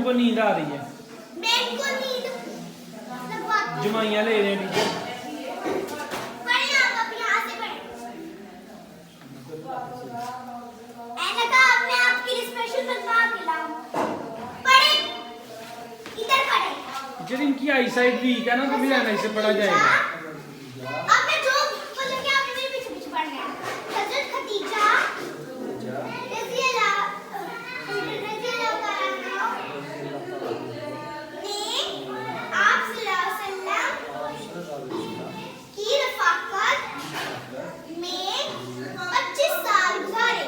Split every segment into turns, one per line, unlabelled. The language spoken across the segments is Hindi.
को नींद आ रही है।
मेरे को नींद
जमाइयाँ ले रहे हैं टीचर।
पढ़े आप अब यहाँ से पढ़े। ऐसा कहा मैं आपके लिए स्पेशल बनवा के लाऊं। पढ़े इधर पढ़े।
टीचर इनकी आई साइड वीक है ना, तो भी एनआई से पढ़ा जाएगा।
अब मैं जो बोले कि आपने मेरे पीछे पीछे पढ़ना है। हजरत खदीजा रज़ी अल्लाह आप सल्लल्लाहु अलैहि वसल्लम की रफ़ाकत में 25 साल गुजारे।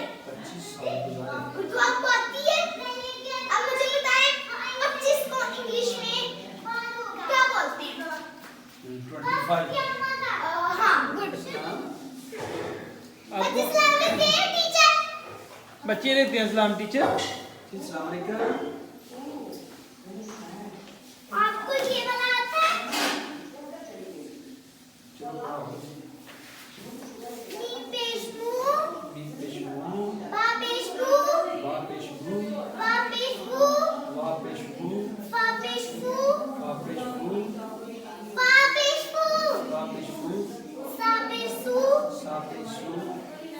उर्दू आपको आती है? अब मुझे बताएं 25 को इंग्लिश में क्या बोलते हैं?
25
हाँ गुड। 25 साल में थे टीचर।
बच्चे लेते हैं सलाम टीचर।
अस्सलाम वालेकुम।
आपको ये वाला आता है? मीम पेश मुंह,
मीम पेश मुंह,
बा पेश बू,
बा पेश बू,
वा पेश बू,
वा पेश बू,
फा पेश बू,
वा पेश बू,
फा पेश बू,
वा पेश बू,
सा पेश सू,
सा पेश सू,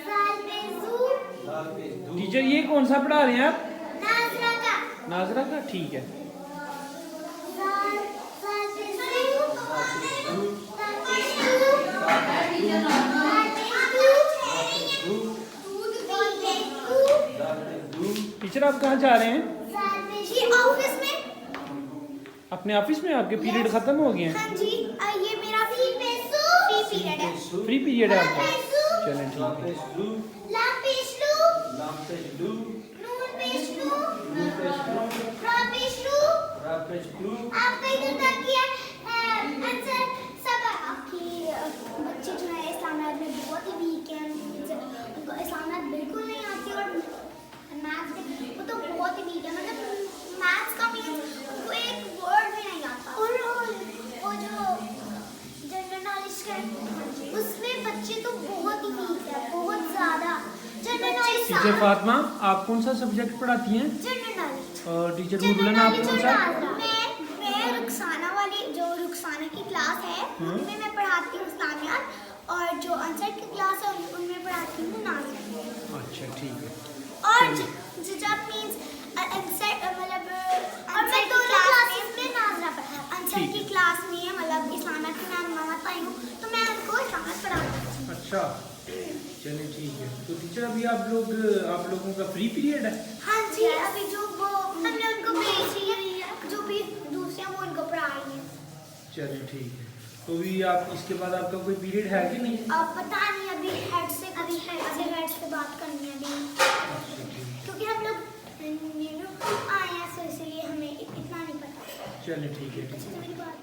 साल पेश जू,
दाल पेश दू।
टीचर ये कौन सा पढ़ा रहे हैं आप?
नाज़रा का।
नाजरा का, ठीक है।
साल साल पेश जू, सा पेश जू, साल पेश जू, दूध पेश जू,
दाल पेश दू।
टीचर आप कहाँ जा रहे हैं?
साल पेश ये ऑफिस में।
अपने ऑफिस में? आपके पीरियड खत्म हो गए हैं?
हाँ जी, ये मेरा फ्री पीरियड है।
फ्री पीरियड है आपका? चलें
ला
ठीक है।
पेश दू,
लाम पेश लू,
लाम पेश दू,
नून पेश लू,
नून पेश दू,
रा पेश लू।
रा पेश दू।
आपका इधर तक किया आंसर सब आपकी बच्चे जो है इस्लामियात में बहुत ही वीक हैं। उनको इस्लामियात बिल्कुल नहीं आती और मैथ्स वो तो बहुत ही वीक है। मतलब मैथ्स का मीन्स उनको एक वर्ड भी नहीं आता। और वो जो जनरल नॉलेज का उसमें बच्चे तो बहुत ही वीक है, बहुत ज़्यादा। जनरल नॉलेज
टीचर फातिमा आप कौन सा सब्जेक्ट पढ़ाती हैं?
General knowledge.
और टीचर मुरुलन आप कौन सा?
मैं रुखसाना वाली जो रुखसाना की क्लास है उनमें मैं पढ़ाती हूँ इस्लामियात और जो आंसर की क्लास है उनमें पढ़ाती हूँ नाज़रा।
अच्छा ठीक है।
और जब मींस आंसर मतलब और मैं दोनों क्लासेस में नाज़रा पढ़ा आंसर की क्लास में है मतलब इस्लामियात की मैं मामत आई हूँ तो मैं उनको इस्लामियात पढ़ाती हूँ।
अच्छा चलिए ठीक है। तो टीचर अभी आप लोगों का फ्री पीरियड है?
हाँ जी, अभी जो वो हमने उनको भेज रही है जो भी दूसरे हैं वो उनको पढ़ा रही है।
चलिए ठीक है। तो भी आप इसके बाद आपका कोई पीरियड है कि नहीं?
अब पता नहीं अभी हेड से बात करनी है अभी क्योंकि हम लोग आए हैं तो इसलिए हमें इतना नहीं पता।
चलिए ठीक है।
अच्छा मेरी बात